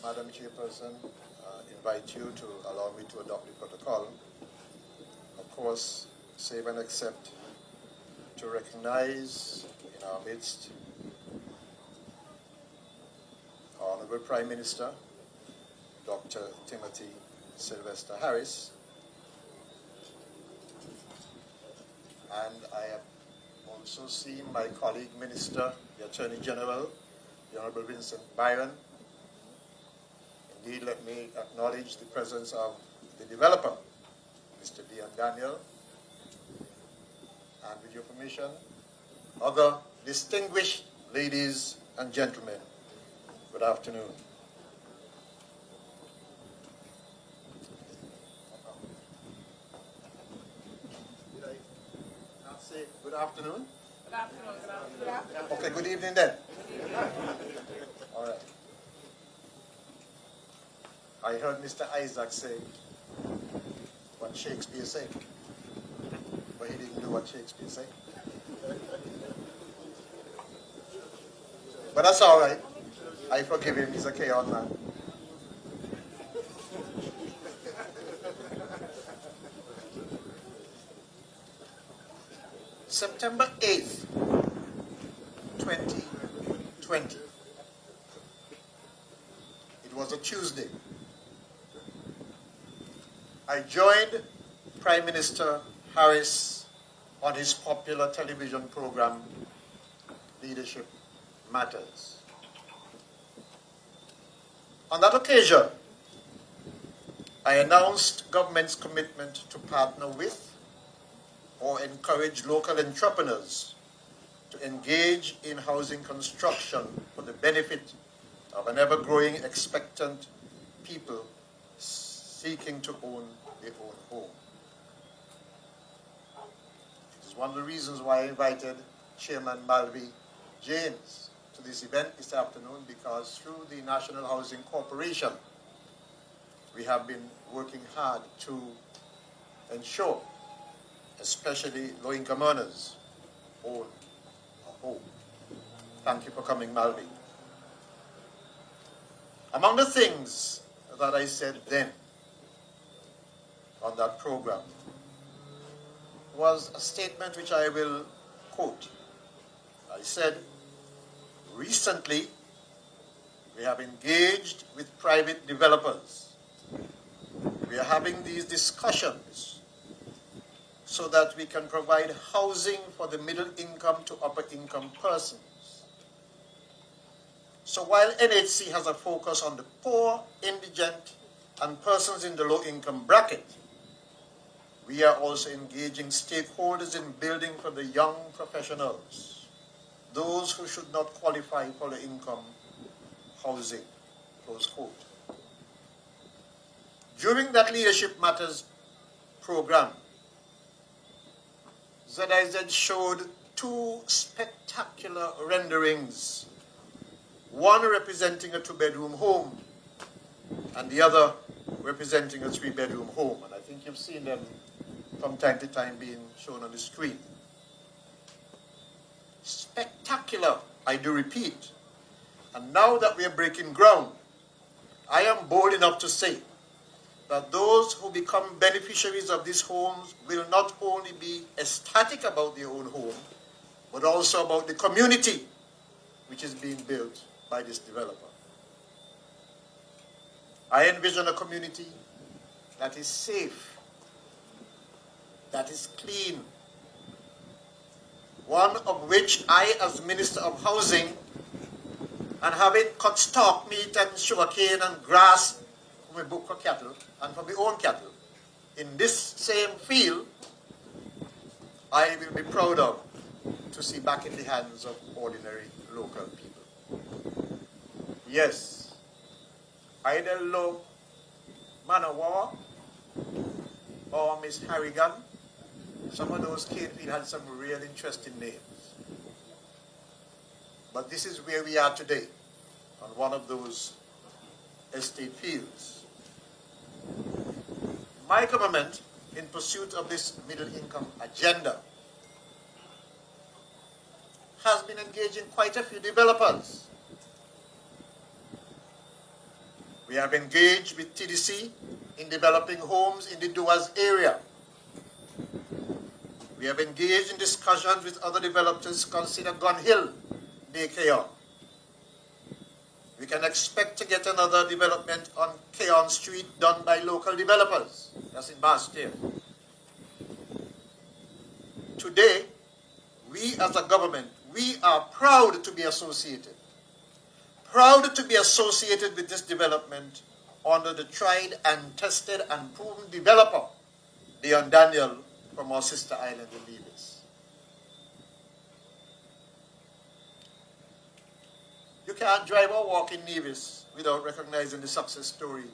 Madam Chairperson, invite you to allow me to adopt the protocol. Of course, save and accept to recognize in our midst our Honorable Prime Minister, Dr. Timothy Sylvester Harris, and I have also seen my colleague Minister, the Attorney General, the Honorable Vincent Byron. Indeed, let me acknowledge the presence of the developer, Mr. Dion Daniel, and with your permission, other distinguished ladies and gentlemen, good afternoon. Did I not say good afternoon? Good afternoon. Good afternoon. Okay, good evening then. All right. I heard Mr. Isaac say what Shakespeare said, but he didn't do what Shakespeare said. But that's all right. I forgive him. He's a Cayon man. September 8th, 2020. It was a Tuesday. I joined Prime Minister Harris on his popular television program, Leadership Matters. On that occasion, I announced government's commitment to partner with or encourage local entrepreneurs to engage in housing construction for the benefit of an ever-growing expectant people seeking to own their own home. It is one of the reasons why I invited Chairman Malvi James to this event this afternoon, because through the National Housing Corporation, we have been working hard to ensure, especially low-income earners, own a home. Thank you for coming, Malvi. Among the things that I said then on that program was a statement which I will quote. I said, recently we have engaged with private developers. We are having these discussions so that we can provide housing for the middle income to upper income persons. So while NHC has a focus on the poor, indigent, and persons in the low income bracket, we are also engaging stakeholders in building for the young professionals, those who should not qualify for the income housing, close quote. During that Leadership Matters program, ZIZ showed two spectacular renderings, one representing a two-bedroom home and the other representing a three-bedroom home. And I think you've seen them from time to time being shown on the screen. Spectacular, I do repeat. And now that we are breaking ground, I am bold enough to say that those who become beneficiaries of these homes will not only be ecstatic about their own home, but also about the community which is being built by this developer. I envision a community that is safe, that is clean, one of which I, as Minister of Housing, and having cut stock, meat and sugarcane and grass from a book for cattle and from my own cattle, in this same field, I will be proud of to see back in the hands of ordinary local people. Yes, either Lo Manawa or Miss Harrigan, some of those Canefield had some real interesting names. But this is where we are today, on one of those estate fields. My government, in pursuit of this middle income agenda, has been engaging quite a few developers. We have engaged with TDC in developing homes in the Duas area. We have engaged in discussions with other developers consider Gun Hill near Cayon. We can expect to get another development on Cayon Street done by local developers. That's in Bastille. Today, we as a government, we are proud to be associated. Proud to be associated with this development under the tried and tested and proven developer, Leon Daniel, from our sister island in Nevis. You can't drive or walk in Nevis without recognizing the success story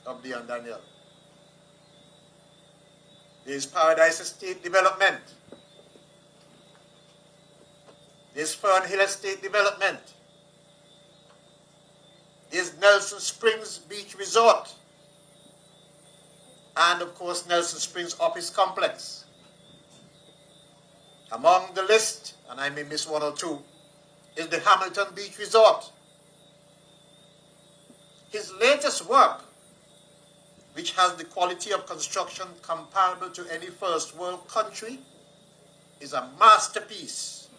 of Leon Daniel. There's Paradise Estate Development. There's Fern Hill Estate Development. There's Nelson Springs Beach Resort. And of course, Nelson Springs Office Complex. Among the list, and I may miss one or two, is the Hamilton Beach Resort. His latest work, which has the quality of construction comparable to any first world country, is a masterpiece.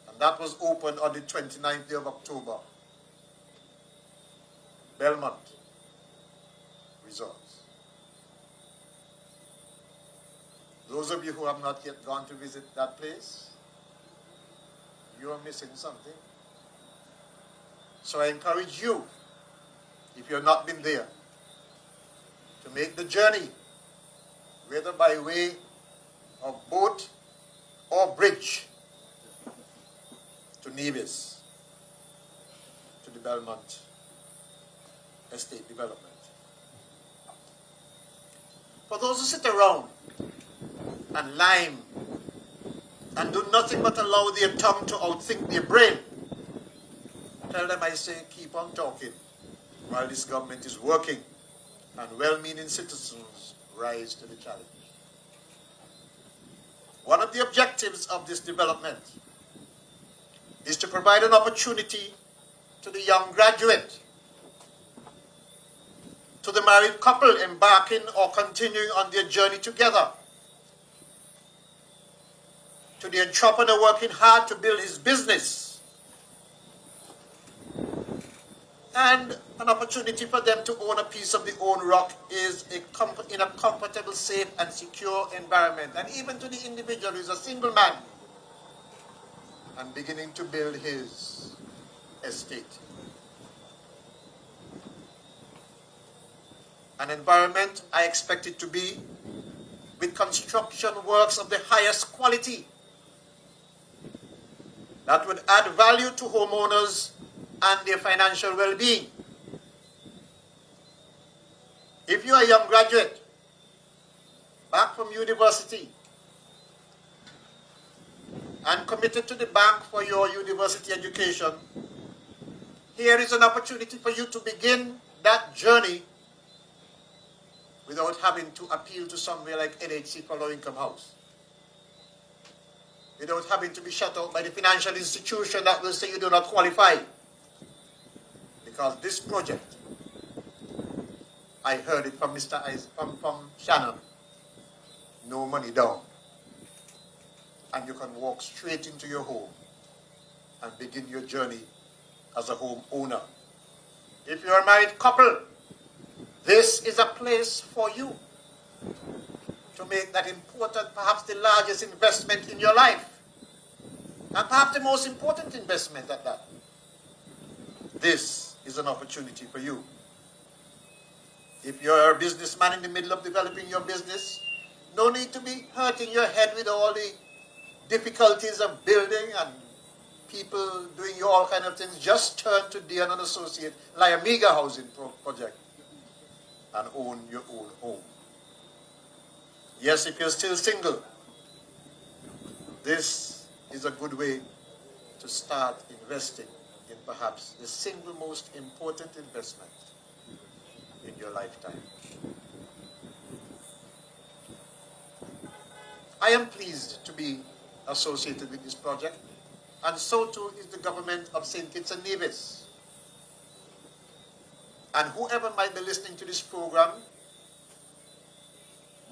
And that was opened on the 29th day of October. Belmont Resorts. Those of you who have not yet gone to visit that place, you are missing something. So I encourage you, if you have not been there, to make the journey, whether by way of boat or bridge, to Nevis, to the Belmont Estate Development. For those who sit around and lime and do nothing but allow their tongue to outthink their brain, tell them I say keep on talking while this government is working and well-meaning citizens rise to the challenge. One of the objectives of this development is to provide an opportunity to the young graduate, to the married couple embarking or continuing on their journey together, to the entrepreneur working hard to build his business, and an opportunity for them to own a piece of their own rock is in a comfortable, safe, and secure environment. And even to the individual who is a single man and beginning to build his estate. An environment I expect it to be with construction works of the highest quality that would add value to homeowners and their financial well-being. If you are a young graduate, back from university, and committed to the bank for your university education, here is an opportunity for you to begin that journey without having to appeal to somewhere like NHC for low-income house, without having to be shut out by the financial institution that will say you do not qualify. Because this project, I heard it from Mr. from Shannon, no money down. And you can walk straight into your home and begin your journey as a home owner. If you're a married couple, this is a place for you to make that important, perhaps the largest investment in your life. And perhaps the most important investment at that. This is an opportunity for you. If you're a businessman in the middle of developing your business, no need to be hurting your head with all the difficulties of building and people doing you all kind of things. Just turn to Dean and Associate LIAMUIGA Housing Project and own your own home. Yes, if you're still single, this is a good way to start investing in perhaps the single most important investment in your lifetime. I am pleased to be associated with this project, and so too is the government of St. Kitts and Nevis. And whoever might be listening to this program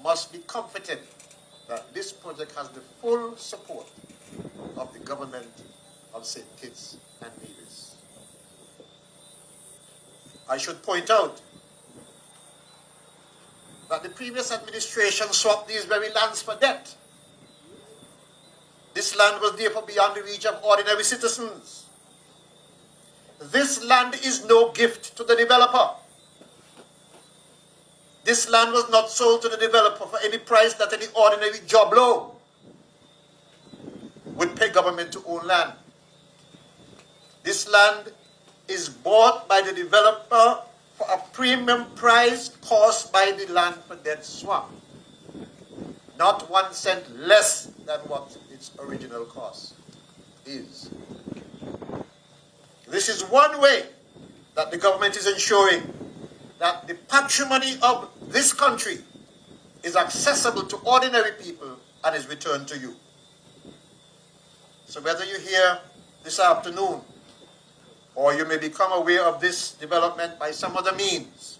must be comforted that this project has the full support of the government of St. Kitts and Nevis. I should point out that the previous administration swapped these very lands for debt. This land was therefore beyond the reach of ordinary citizens. This land is no gift to the developer. This land was not sold to the developer for any price that any ordinary joblo would pay government to own land. This land is bought by the developer for a premium price caused by the land for debt swap, not 1 cent less than what its original cost is. This is one way that the government is ensuring that the patrimony of this country is accessible to ordinary people and is returned to you. So whether you're here this afternoon or you may become aware of this development by some other means,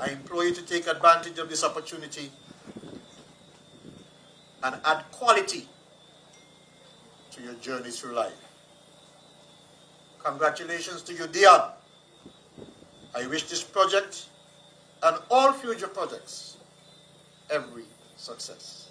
I implore you to take advantage of this opportunity and add quality to your journey through life. Congratulations to you, Dion. I wish this project and all future projects every success.